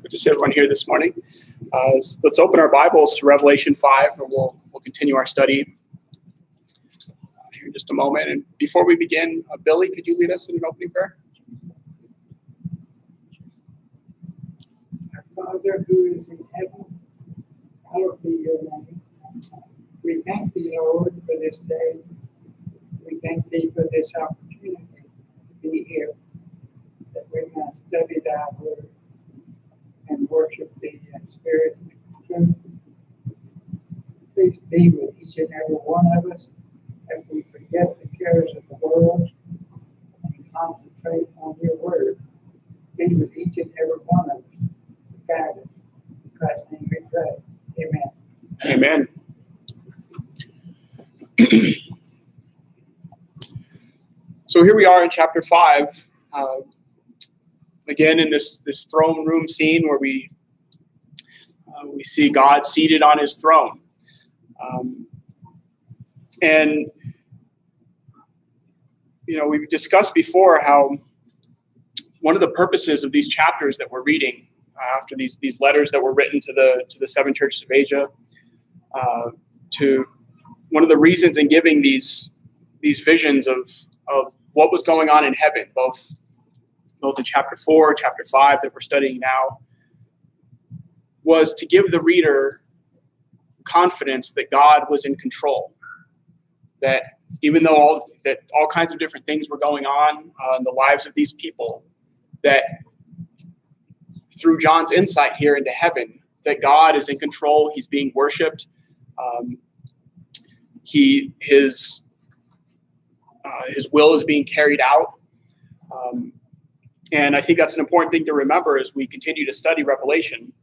Good to see everyone here this morning. Let's open our Bibles to Revelation 5, and we'll continue our study here in just a moment. And before we begin, Billy, could you lead us in an opening prayer? Our Father who is in heaven, hallowed be your name. We thank thee, Lord, for this day. We thank thee for this opportunity to be here, that we may study thy word and worship thee in spirit and truth. Please be with each and every one of us as we forget the cares of the world and concentrate on your word. Be with each and every one of us. Guide us. In Christ's name we pray. Amen. Amen. So here we are in chapter 5. Again, in this throne room scene where we see God seated on his throne. And, we've discussed before how one of the purposes of these chapters that we're reading after these letters that were written to the seven churches of Asia, to one of the reasons in giving these visions of what was going on in heaven, both in chapter 4, chapter 5 that we're studying now, was to give the reader confidence that God was in control. That even though all kinds of different things were going on in the lives of these people, that through John's insight here into heaven, that God is in control, he's being worshipped, his will is being carried out. And I think that's an important thing to remember as we continue to study Revelation.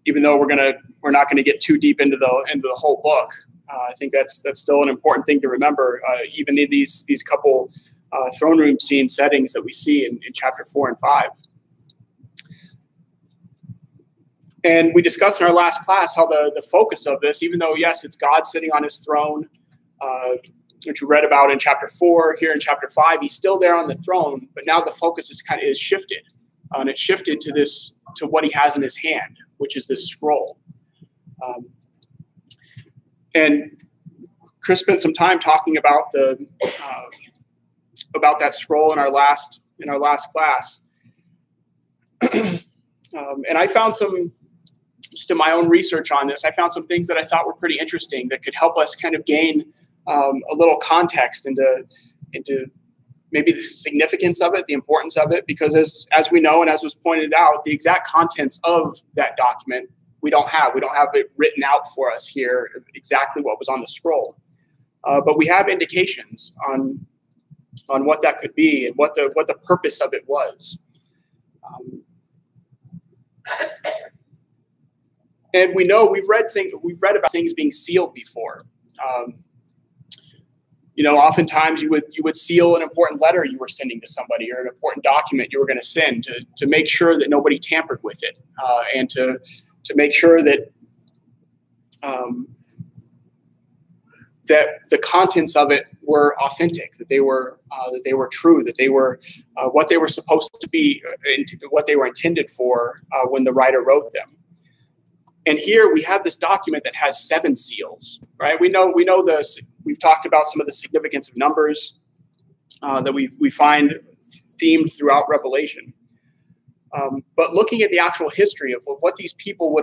Even though we're not gonna get too deep into the whole book, I think that's still an important thing to remember. Even in these couple throne room scene settings that we see in chapter 4 and 5. And we discussed in our last class how the focus of this, even though yes, it's God sitting on his throne, which we read about in chapter 4. Here in chapter 5, he's still there on the throne, but now the focus is shifted, and it's shifted to what he has in his hand, which is this scroll. And Chris spent some time talking about about that scroll in our last class, and I found just in my own research on this, I found some things that I thought were pretty interesting that could help us kind of gain a little context into maybe the significance of it, the importance of it, because as we know and as was pointed out, the exact contents of that document we don't have it written out for us here exactly what was on the scroll, but we have indications on what that could be and what the purpose of it was. And we know we've read about things being sealed before. Oftentimes you would seal an important letter you were sending to somebody or an important document you were going to send to make sure that nobody tampered with it, and to make sure that that the contents of it were authentic, that they were true, that they were what they were supposed to be, what they were intended for when the writer wrote them. And here we have this document that has 7 seals, right? We know this. We've talked about some of the significance of numbers that we find themed throughout Revelation. But looking at the actual history of what these people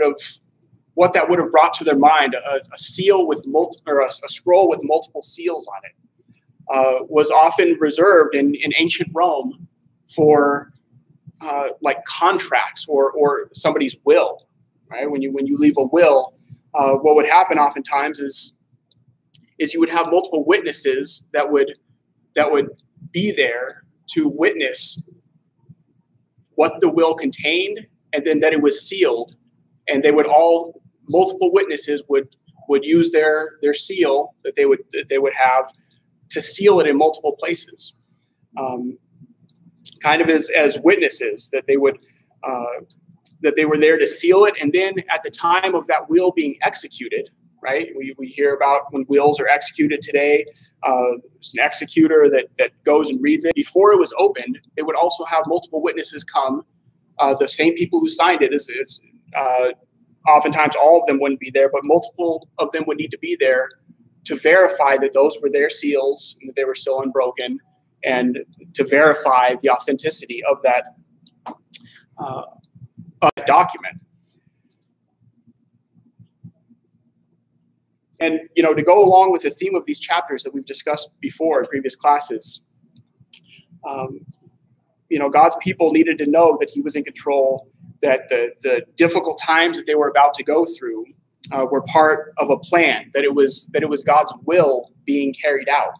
what that would have brought to their mind, a seal with a scroll with multiple seals on it, was often reserved in ancient Rome for like contracts or somebody's will. Right? When you leave a will, what would happen oftentimes is you would have multiple witnesses that would be there to witness what the will contained, and then that it was sealed, and multiple witnesses would use their seal that they would have to seal it in multiple places, kind of as witnesses that they were there to seal it. And then at the time of that will being executed, right? We hear about when wills are executed today, there's an executor that goes and reads it. Before it was opened, they would also have multiple witnesses come, the same people who signed it. Oftentimes all of them wouldn't be there, but multiple of them would need to be there to verify that those were their seals and that they were still unbroken, and to verify the authenticity of that document. And, to go along with the theme of these chapters that we've discussed before in previous classes, God's people needed to know that he was in control, that the difficult times that they were about to go through were part of a plan, that it was God's will being carried out.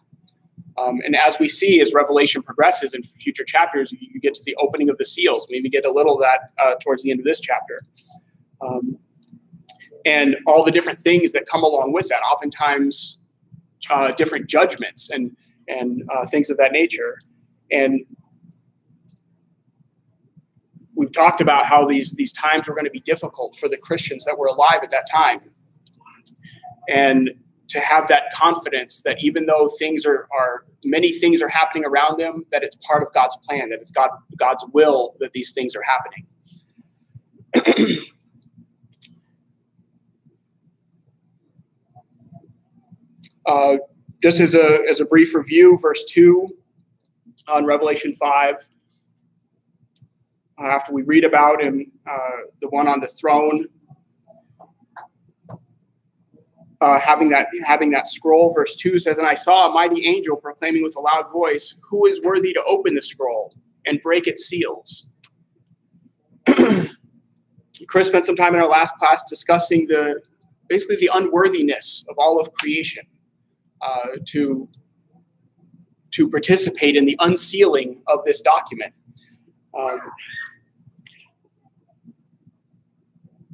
And as we see, as Revelation progresses in future chapters, you get to the opening of the seals. Maybe get a little of that towards the end of this chapter. And all the different things that come along with that, oftentimes different judgments and things of that nature. And we've talked about how these times were going to be difficult for the Christians that were alive at that time. And to have that confidence that even though many things are happening around them, that it's part of God's plan, that it's God's will that these things are happening. Just as a brief review, verse 2 on Revelation 5, after we read about him, the one on the throne, having that scroll, verse 2 says, "And I saw a mighty angel proclaiming with a loud voice, 'Who is worthy to open the scroll and break its seals?'" Chris spent some time in our last class discussing basically the unworthiness of all of creation to participate in the unsealing of this document.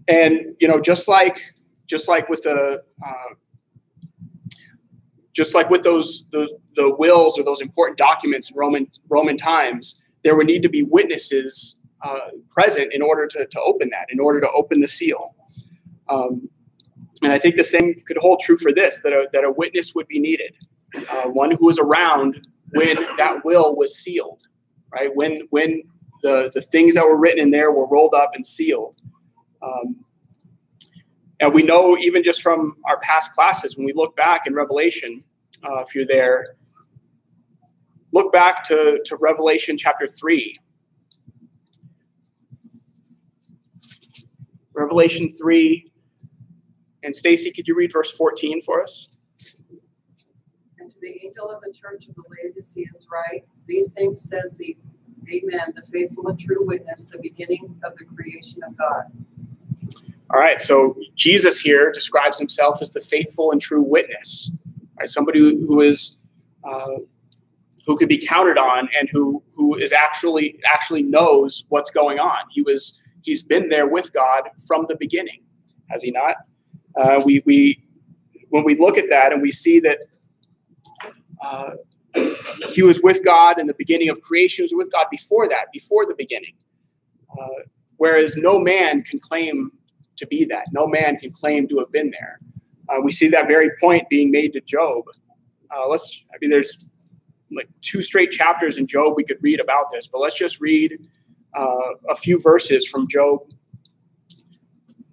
And just like with the wills or those important documents in Roman times, there would need to be witnesses present in order to open that, in order to open the seal. And I think the same could hold true for this, that a witness would be needed, one who was around when that will was sealed, right? When the things that were written in there were rolled up and sealed. And we know even just from our past classes, when we look back in Revelation, if you're there, look back to Revelation chapter 3. Revelation 3. And Stacy, could you read verse 14 for us? "And to the angel of the church of the Laodiceans write, these things says the Amen, the faithful and true witness, the beginning of the creation of God." All right, so Jesus here describes himself as the faithful and true witness, right? Somebody who is who could be counted on and who is actually knows what's going on. He's been there with God from the beginning, has he not? When we look at that and we see that he was with God in the beginning of creation, he was with God before the beginning. Whereas no man can claim to be that. No man can claim to have been there. We see that very point being made to Job There's like 2 straight chapters in Job we could read about this, but let's just read a few verses from Job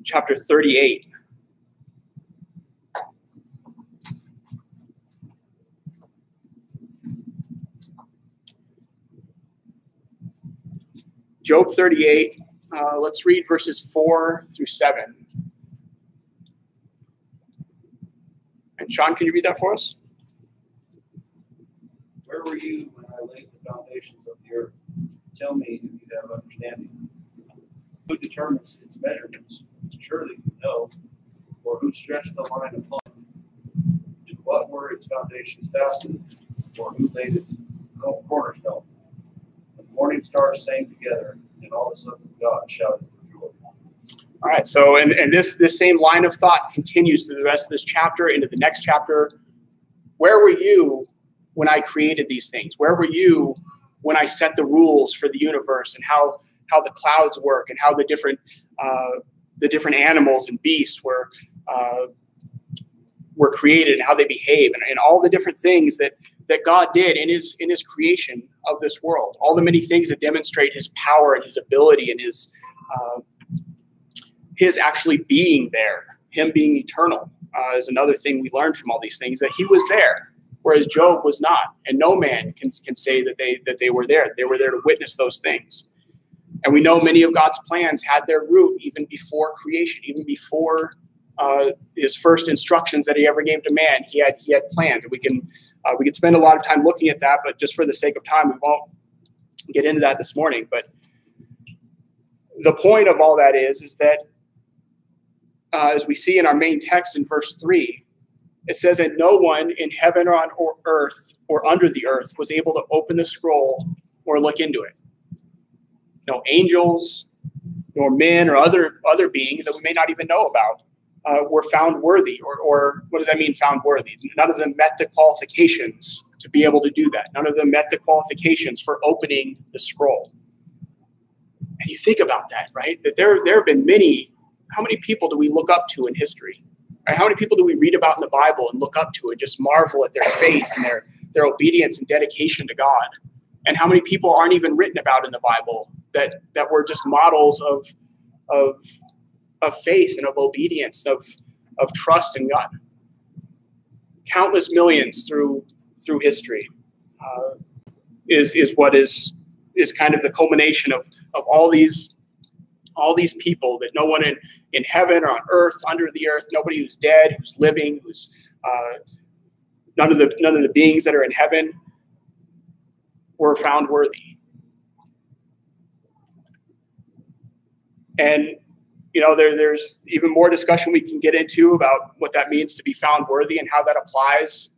chapter 38. Job 38, let's read verses 4 through 7. And Sean, can you read that for us? Where were you when I laid the foundations of the earth? Tell me if you have understanding. Who determines its measurements? Surely you know. Or who stretched the line upon it? To what were its foundations fastened? Or who laid its cornerstone? The morning stars sang together, and all the sons of God shouted for joy. All right, so and this same line of thought continues through the rest of this chapter into the next chapter. Where were you when I created these things? Where were you when I set the rules for the universe and how the clouds work and how the different animals and beasts were created and how they behave and all the different things that God did in his creation of this world, all the many things that demonstrate his power and his ability and his actually being there, him being eternal is another thing we learned from all these things, that he was there, whereas Job was not, and no man can say that they were there. They were there to witness those things. And we know many of God's plans had their root even before creation, even before his first instructions that he ever gave to man. He had plans. And we could spend a lot of time looking at that, but just for the sake of time, we won't get into that this morning. But the point of all that is that as we see in our main text in verse 3, it says that no one in heaven or on earth or under the earth was able to open the scroll or look into it. No angels, nor men or other beings that we may not even know about were found worthy. Or what does that mean, found worthy? None of them met the qualifications to be able to do that. None of them met the qualifications for opening the scroll. And you think about that, right? That there have been many. How many people do we look up to in history? Right? How many people do we read about in the Bible and look up to and just marvel at their faith and their obedience and dedication to God? And how many people aren't even written about in the Bible that were just models of faith and of obedience, of trust in God? Countless millions through history is what is kind of the culmination of all these people, that no one in heaven or on earth, under the earth, nobody who's dead, who's living, who's none of the beings that are in heaven were found worthy. And there's even more discussion we can get into about what that means to be found worthy and how that applies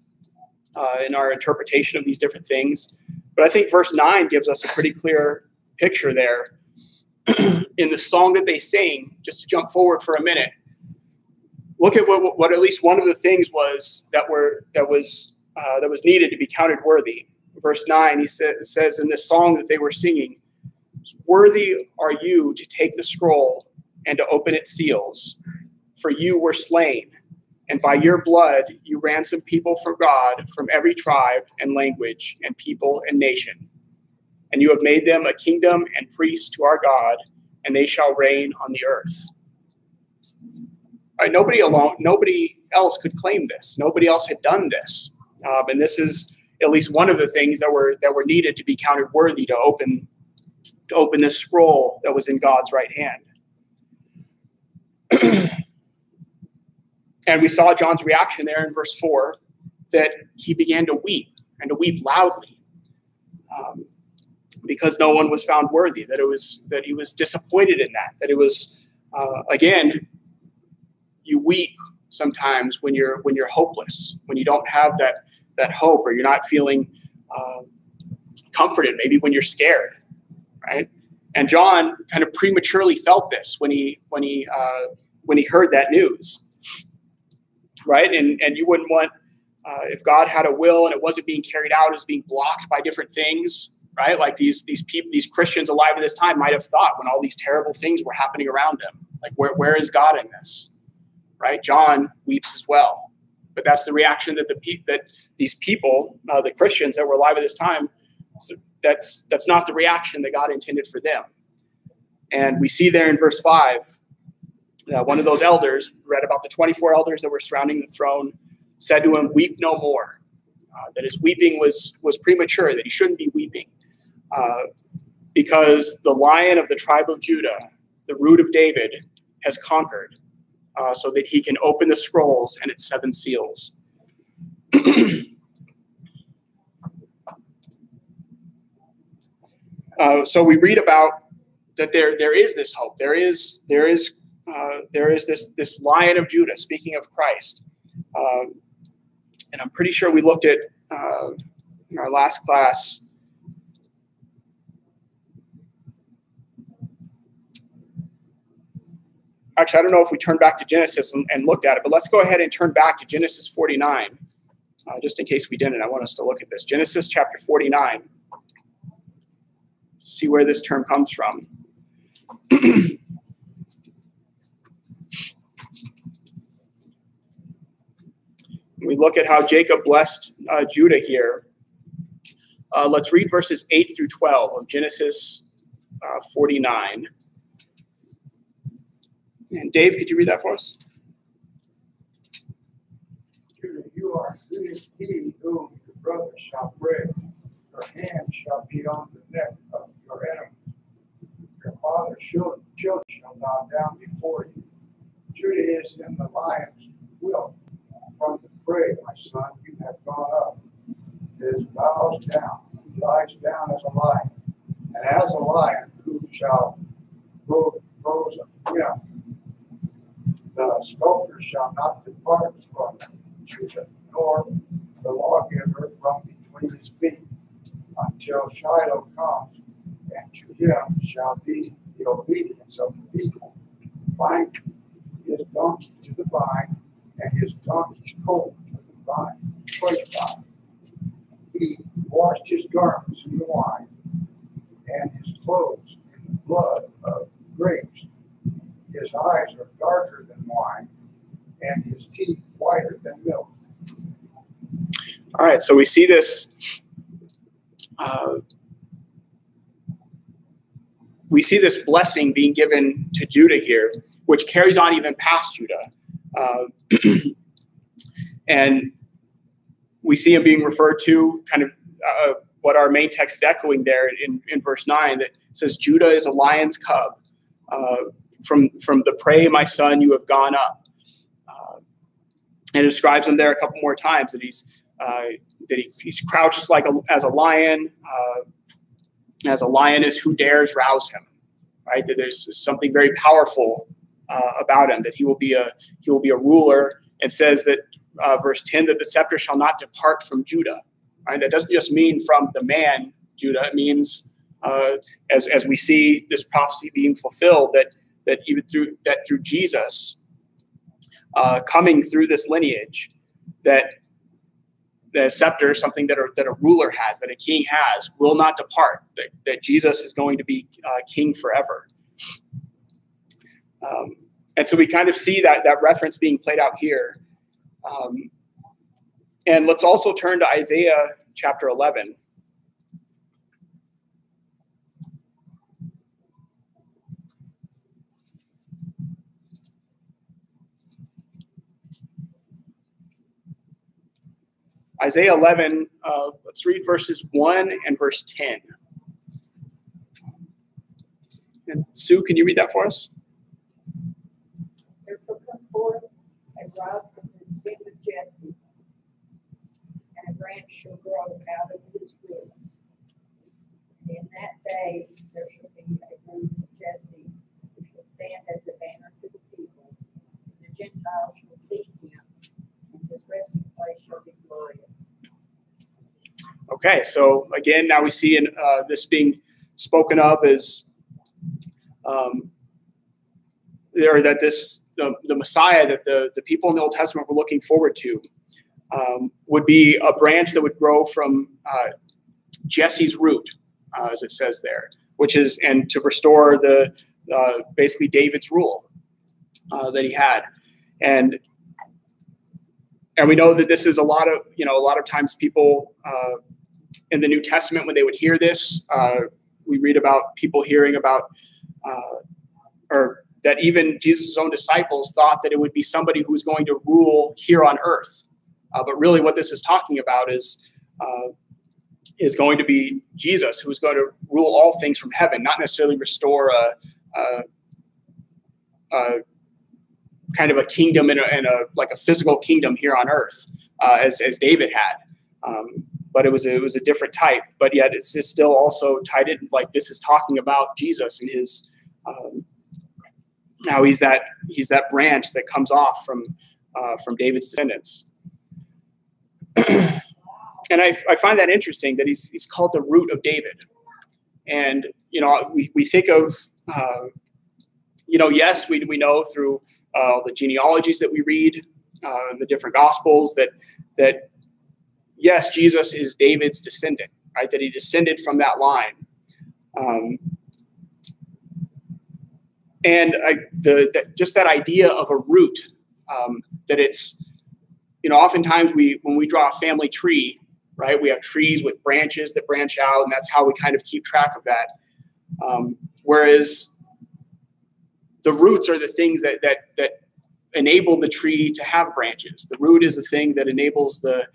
in our interpretation of these different things. But I think verse 9 gives us a pretty clear picture there. In the song that they sing, just to jump forward for a minute, look at what at least one of the things was that was needed to be counted worthy. Verse 9, he says in this song that they were singing, "Worthy are you to take the scroll and to open its seals, for you were slain, and by your blood you ransomed people for God from every tribe and language and people and nation. And you have made them a kingdom and priests to our God, and they shall reign on the earth." All right, nobody else could claim this. Nobody else had done this, and this is at least one of the things that were needed to be counted worthy to open this scroll that was in God's right hand. And we saw John's reaction there in verse 4, that he began to weep, and to weep loudly. Because no one was found worthy, that he was disappointed in that it was, again, you weep sometimes when you're hopeless, when you don't have that hope, or you're not feeling comforted, maybe when you're scared, right? And John kind of prematurely felt this when he heard that news, right? And you wouldn't want, if God had a will and it wasn't being carried out, it was being blocked by different things, right? Like these people, these Christians alive at this time might have thought, when all these terrible things were happening around them, like where is God in this, right? John weeps as well, But that's the reaction that these people, the Christians that were alive at this time, so that's not the reaction that God intended for them. And we see there in verse 5, one of those elders, read about the 24 elders that were surrounding the throne, said to him, "Weep no more." That his weeping was premature, that he shouldn't be weeping. Because the Lion of the tribe of Judah, the Root of David, has conquered, so that he can open the scrolls and its 7 seals. So we read about that there is this hope. There is this Lion of Judah, speaking of Christ. And I'm pretty sure we looked at in our last class. Actually, I don't know if we turned back to Genesis and looked at it, but let's go ahead and turn back to Genesis 49, just in case we didn't. I want us to look at this. Genesis chapter 49. See where this term comes from. We look at how Jacob blessed Judah here. Let's read verses 8 through 12 of Genesis 49. And Dave, could you read that for us? Judah, you are he whom your brother shall break. Your hand shall be on the neck of your enemy. Your father's children shall bow down before you. Judah is in the lion's whelp. From the prey, my son, you have gone up. His bows down. He lies down as a lion. And as a lion, who shall rose of him? The sculptor shall not depart from Judah, nor the lawgiver from between his feet, until Shiloh comes, and to him shall be the obedience of the people. Bind his donkey to the vine, and his donkey's colt to the vine, vine. He washed his garments in the wine, and his clothes in the blood of grapes. His eyes are darker than wine, and his teeth whiter than milk. All right, so we see this. We see this blessing being given to Judah here, which carries on even past Judah. And we see him being referred to kind of what our main text is echoing there in verse 9, that says, Judah is a lion's cub. From the prey, my son, you have gone up. And it describes him there a couple more times, that he's crouched as a lion, as a lioness who dares rouse him. Right? That there's something very powerful about him, that he will be a ruler. And says that verse 10, that the scepter shall not depart from Judah. Right? That doesn't just mean from the man Judah. It means as we see this prophecy being fulfilled, that even through Jesus coming through this lineage, that the scepter, something that a ruler has, that a king has, will not depart. That Jesus is going to be king forever. And so we kind of see that reference being played out here. And let's also turn to Isaiah chapter 11. Isaiah 11, let's read verses 1 and verse 10. And Sue, can you read that for us? There shall come forth a rod from the stem of Jesse, and a branch shall grow out of his roots. And in that day there shall be a root of Jesse, who shall stand as a banner to the people. And the Gentiles shall seek him, and his resting place shall be glorious. Okay, so again, now we see this being spoken of as the Messiah that the people in the Old Testament were looking forward to would be a branch that would grow from Jesse's root, as it says there, and to restore basically David's rule that he had. And And we know that this is a lot of times people in the New Testament, when they would hear this, we read about people hearing about, or that even Jesus' own disciples thought that it would be somebody who was going to rule here on earth. But really what this is talking about is going to be Jesus, who is going to rule all things from heaven, not necessarily restore a kind of a kingdom and a physical kingdom here on earth, as David had. But it was a different type. But yet it's still also tied in, like this is talking about Jesus and his how he's that branch that comes off from David's descendants. And I find that interesting that he's called the root of David. And we think of yes, we know through the genealogies that we read, the different gospels, that yes, Jesus is David's descendant, right? That he descended from that line. And just that idea of a root, that it's, oftentimes when we draw a family tree, right, we have trees with branches that branch out, and that's how we kind of keep track of that. Whereas the roots are the things that enable the tree to have branches. The root is the thing that enables that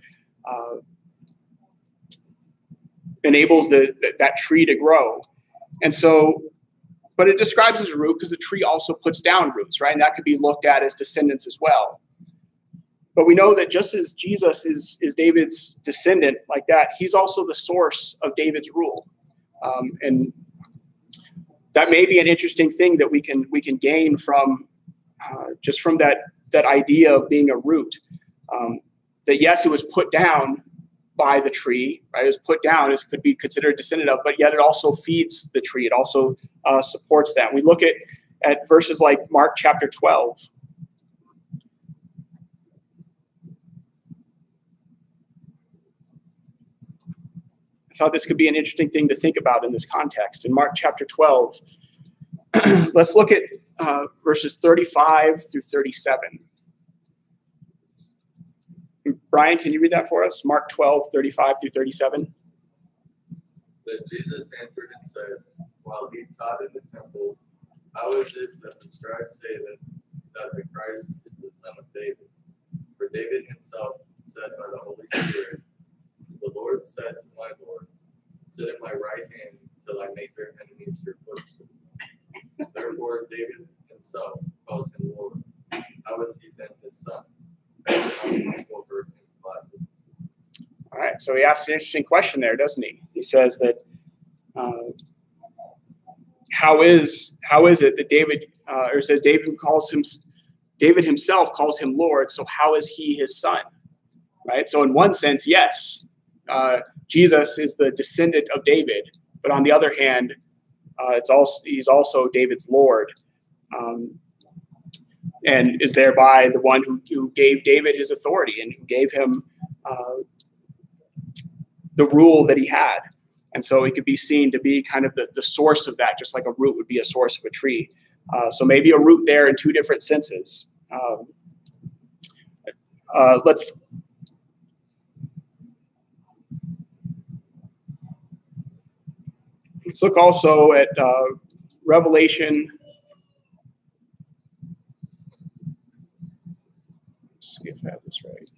tree to grow. And so, but it describes as a root because the tree also puts down roots, right? And that could be looked at as descendants as well. But we know that just as Jesus is David's descendant like that, he's also the source of David's rule. And that may be an interesting thing that we can gain from just from that idea of being a root. That yes, it was put down by the tree, right? It was put down, it could be considered descendant of, but yet it also feeds the tree. It also supports that. We look at verses like Mark chapter 12. I thought this could be an interesting thing to think about in this context. In Mark chapter 12, let's look at verses 35 through 37. Brian, can you read that for us? Mark 12, 35 through 37. Then Jesus answered and said, while he taught in the temple, how is it that the scribes say that the Christ is the son of David? For David himself said by the Holy Spirit, the Lord said to my Lord, sit at my right hand till I make your enemies your footstool. Therefore David himself calls him Lord. How is he then his son? All right, so he asks an interesting question there, doesn't he? He says that how is it that David himself calls him Lord, so how is he his son? Right? So in one sense, yes, Jesus is the descendant of David, but on the other hand, he's also David's Lord. And is thereby the one who gave David his authority and who gave him the rule that he had. And so it could be seen to be kind of the source of that, just like a root would be a source of a tree. So maybe a root there in two different senses. Let's look also at Revelation. Let's see if I have this right.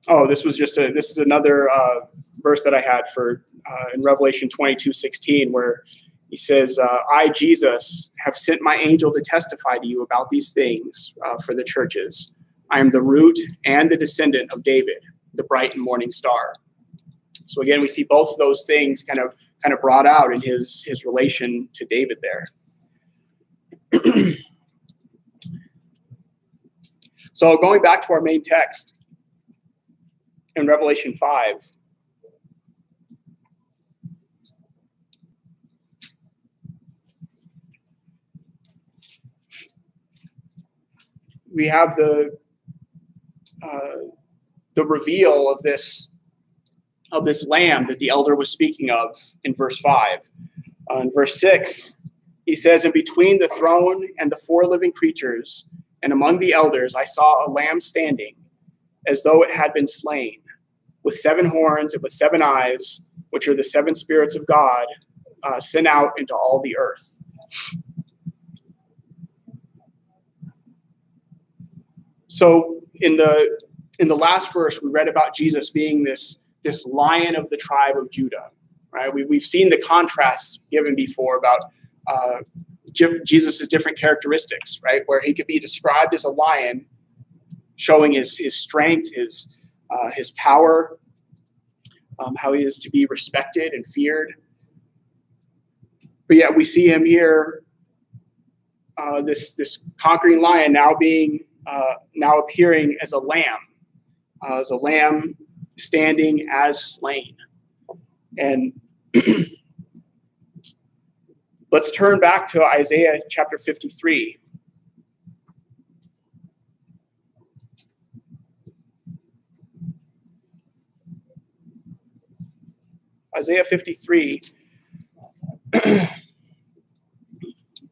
Oh, this is another verse that I had for in Revelation 22:16, where he says, I, Jesus, have sent my angel to testify to you about these things for the churches. I am the root and the descendant of David, the bright and morning star. So again, we see both of those things kind of brought out in his relation to David there. So going back to our main text in Revelation 5, we have the reveal of this lamb that the elder was speaking of in verse 5. In verse 6, he says, "And between the throne and the four living creatures, and among the elders, I saw a lamb standing, as though it had been slain, with 7 horns and with 7 eyes, which are the 7 spirits of God, sent out into all the earth." So in the last verse, we read about Jesus being this lion of the tribe of Judah, right? We've seen the contrasts given before about Jesus' different characteristics, right? Where he could be described as a lion, showing his strength, his power, how he is to be respected and feared. But yet we see him here, this conquering lion now appearing as a lamb standing as slain. And let's turn back to Isaiah chapter 53. Isaiah 53.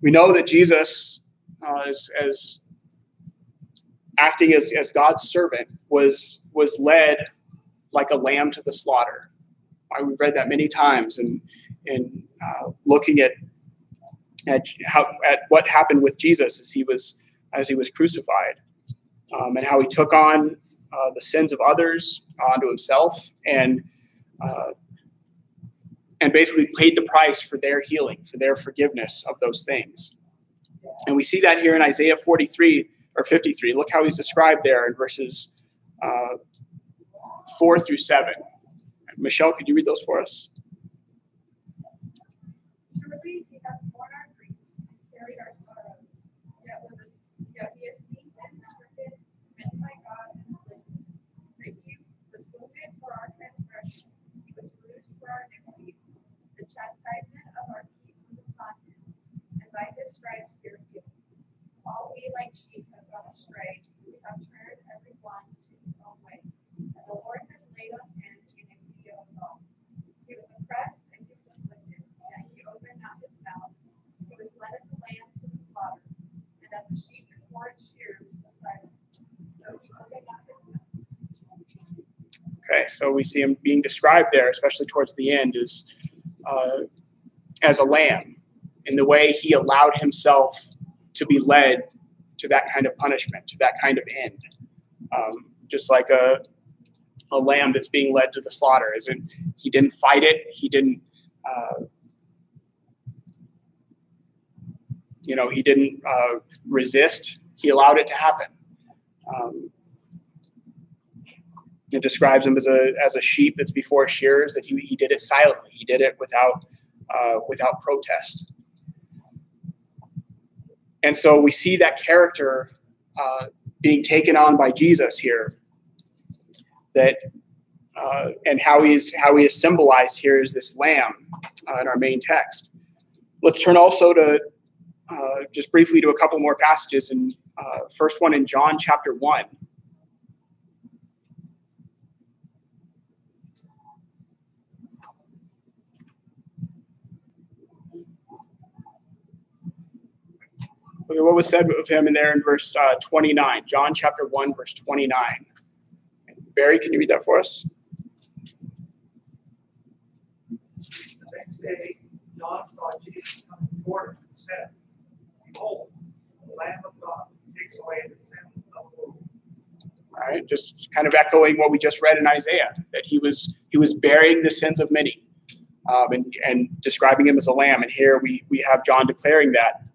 We know that Jesus, as acting as God's servant, was led like a lamb to the slaughter. We've read that many times, and looking at what happened with Jesus as he was crucified, and how he took on the sins of others onto himself, and basically paid the price for their healing, for their forgiveness of those things. And we see that here in Isaiah 43 or 53. Look how he's described there in verses 4 through 7. Michelle, could you read those for us? Surely he has borne our griefs and carried our sorrows. Yet he esteemed and stricken, smitten by God and afflicted. But he was wounded for our transgressions, he was bruised for our iniquities. The chastisement of our peace was upon him, and by his stripes we are healed. All we like sheep have gone astray; we have turned every one to his own ways, and the Lord has laid on him the iniquity of us all. He was oppressed and he was afflicted, yet he opened not his mouth. He was led as a lamb to the slaughter, and as a sheep before its shearers was silent, so he opened not his mouth. Okay, so we see him being described there, especially towards the end, as a lamb, in the way he allowed himself to be led to that kind of punishment, to that kind of end. Just like a lamb that's being led to the slaughter. He didn't fight it. He didn't, resist. He allowed it to happen. It describes him as a sheep that's before shearers, that he did it silently. He did it without protest. And so we see that character being taken on by Jesus here. That and how he is symbolized here as this lamb in our main text. Let's turn also to just briefly to a couple more passages. And first one in John chapter 1. Look at what was said of him in there in verse 29. John chapter 1, verse 29. Barry, can you read that for us? The next day, John saw Jesus coming toward him and said, "Behold, the Lamb of God who takes away the sin of the world." All right, just kind of echoing what we just read in Isaiah, that he was bearing the sins of many, and describing him as a lamb. And here we have John declaring that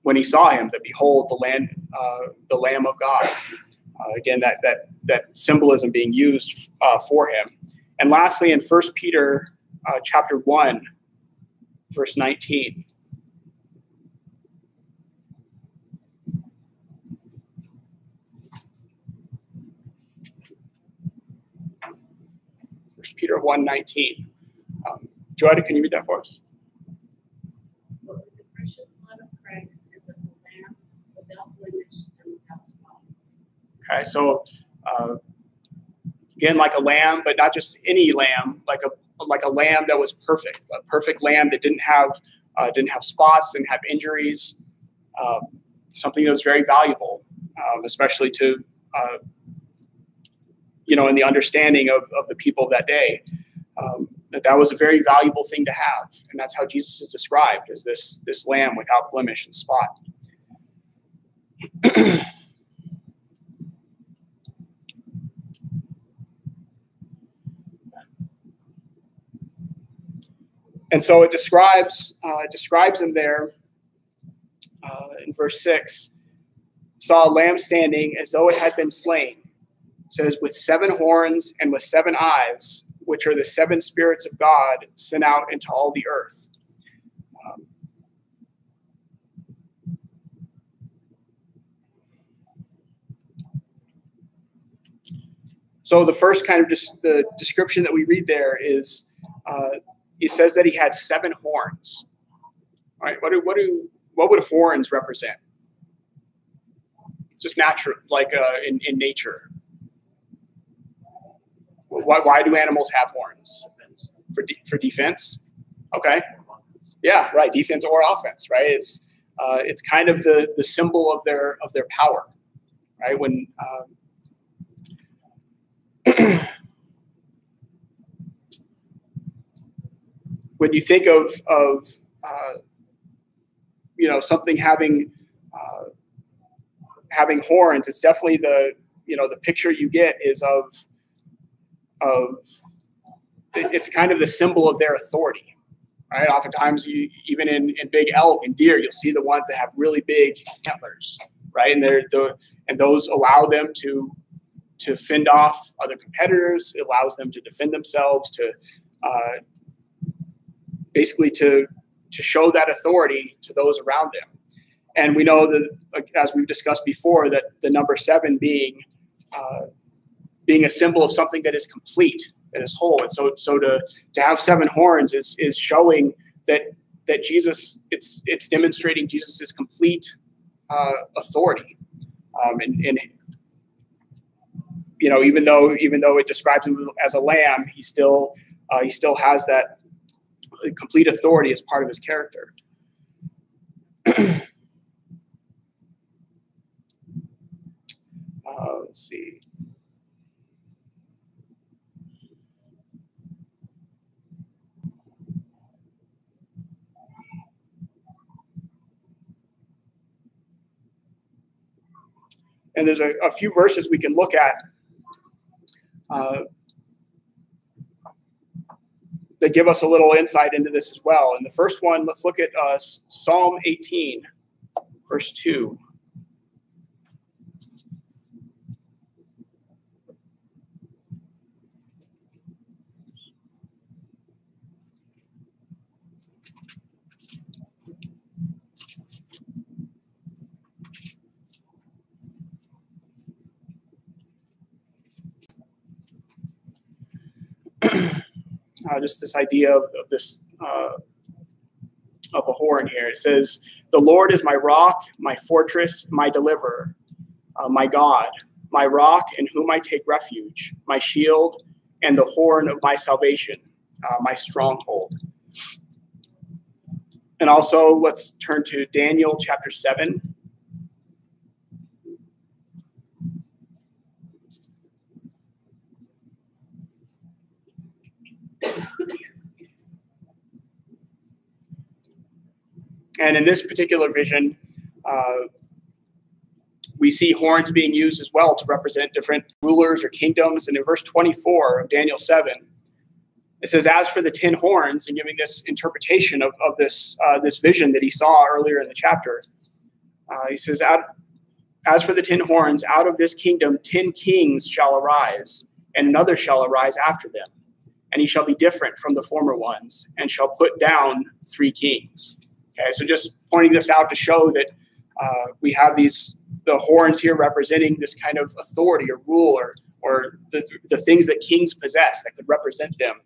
when he saw him, that behold, the Lamb of God. Again, that symbolism being used for him. And lastly, in 1 Peter chapter 1, verse 19. Peter 1:19. Joanna, can you read that for us? But with the precious blood of Christ is of the Lamb without blemish and without spot. Okay, so again, like a lamb, but not just any lamb, like like a lamb that was perfect, a perfect lamb that didn't have spots, didn't have injuries. Something that was very valuable, especially to in the understanding of the people of that day. That was a very valuable thing to have, and that's how Jesus is described, as this lamb without blemish and spot. And so it describes him there in verse 6. Saw a lamb standing as though it had been slain. It says, with 7 horns and with 7 eyes, which are the 7 spirits of God sent out into all the earth. So the first kind of the description that we read there is, it says that he had 7 horns. All right, what would horns represent? Just natural, like in nature. Why do animals have horns? For defense? Okay. Yeah, right. Defense or offense, right? It's kind of the symbol of their power, right? When when you think of something having horns, it's definitely the picture you get is of it's kind of the symbol of their authority, right? Oftentimes, even in big elk and deer, you'll see the ones that have really big antlers, right? And those allow them to fend off other competitors. It allows them to defend themselves, to basically to show that authority to those around them. And we know that, as we've discussed before, that the number 7 being a symbol of something that is complete, that is whole. And so to have 7 horns is showing that Jesus, it's demonstrating Jesus' complete authority. And even though it describes him as a lamb, he still has that complete authority as part of his character. Let's see. And there's a few verses we can look at that give us a little insight into this as well. And the first one, let's look at Psalm 18, verse 2. Just this idea of this of a horn here. It says, "The Lord is my rock, my fortress, my deliverer, my God, my rock in whom I take refuge, my shield and the horn of my salvation, my stronghold." And also, let's turn to Daniel chapter 7. And in this particular vision, we see horns being used as well to represent different rulers or kingdoms. And in verse 24 of Daniel 7, it says, "As for the 10 horns," and giving this interpretation of this vision that he saw earlier in the chapter, he says, "As for the 10 horns, out of this kingdom 10 kings shall arise, and another shall arise after them. And he shall be different from the former ones, and shall put down 3 kings." Okay, so just pointing this out to show that we have the horns here representing this kind of authority or rule or the things that kings possess that could represent them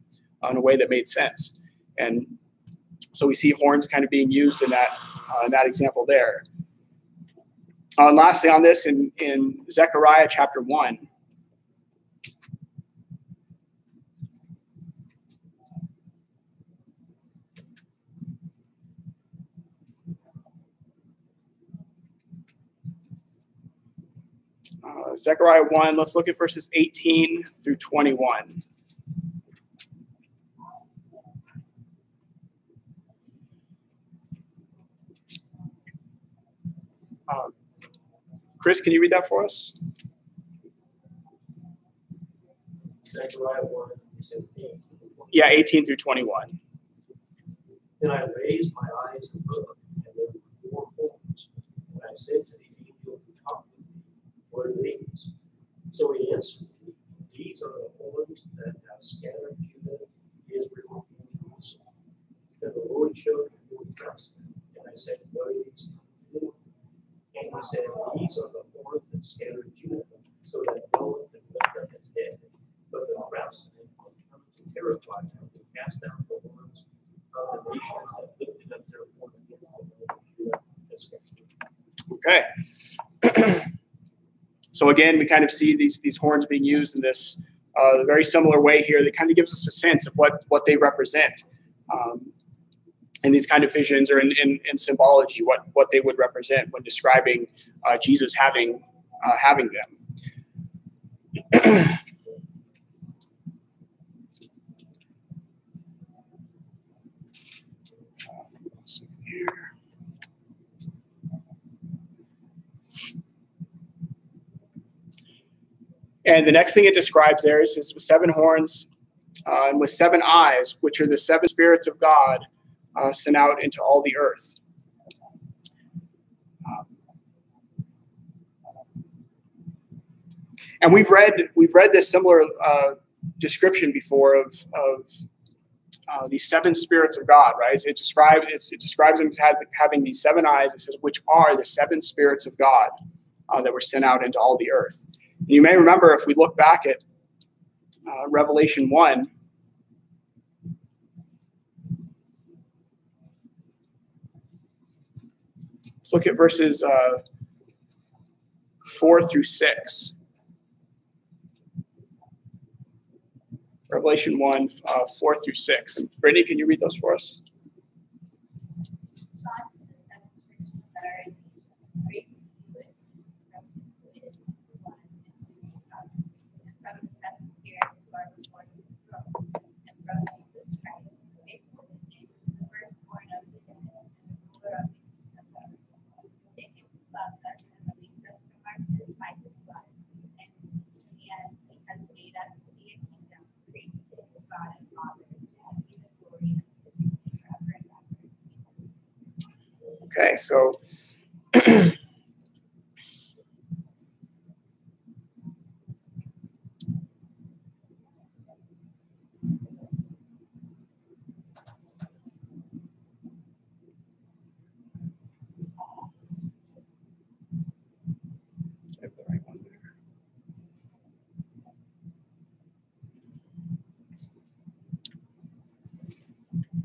in a way that made sense. And so we see horns kind of being used in that example there. And lastly on this, in Zechariah chapter 1, Zechariah 1, let's look at verses 18 through 21. Chris, can you read that for us? Zechariah 1, 17. Yeah, 18 through 21. Then I raised my eyes and looked, and there were 4 horns. And I said to the angel who talked with me, what are these? So he answered me, these are the horns that have scattered Judah, Israel, and Jerusalem. Then the Lord showed me 4 craftsmen, and I said, what are these? And he said, these are the horns that scattered Judah, so that no one can lift up his head. But the craftsmen will come to terrify them and cast down the horns of the nations that lifted up their horn against the Lord of Judah. Okay. So again, we kind of see these horns being used in this very similar way here. That kind of gives us a sense of what they represent. In these kind of visions or in symbology, what they would represent when describing Jesus having them. And the next thing it describes there is with 7 horns and with 7 eyes, which are the 7 spirits of God sent out into all the earth. And we've read this similar description before of these 7 spirits of God, right? It describes them as having these 7 eyes. It says, which are the 7 spirits of God that were sent out into all the earth. And you may remember, if we look back at Revelation 1, let's look at verses 4 through 6. Revelation 1, 4 through 6. And Brittany, can you read those for us? Okay, so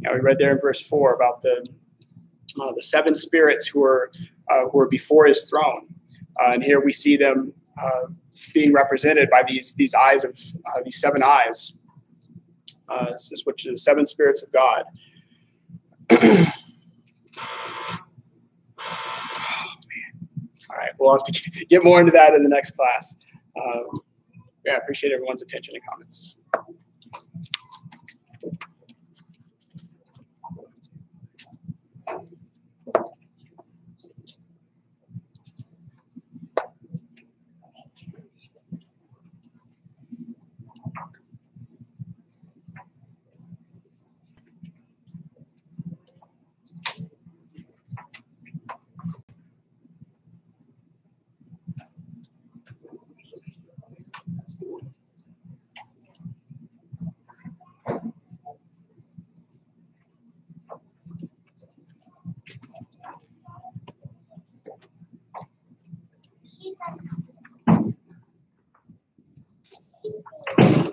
yeah, we read there in verse 4 about the 7 spirits who are before his throne, and here we see them being represented by these eyes of these 7 eyes, which are the 7 spirits of God. Oh, man. All right, we'll have to get more into that in the next class. Yeah, I appreciate everyone's attention and comments. He said,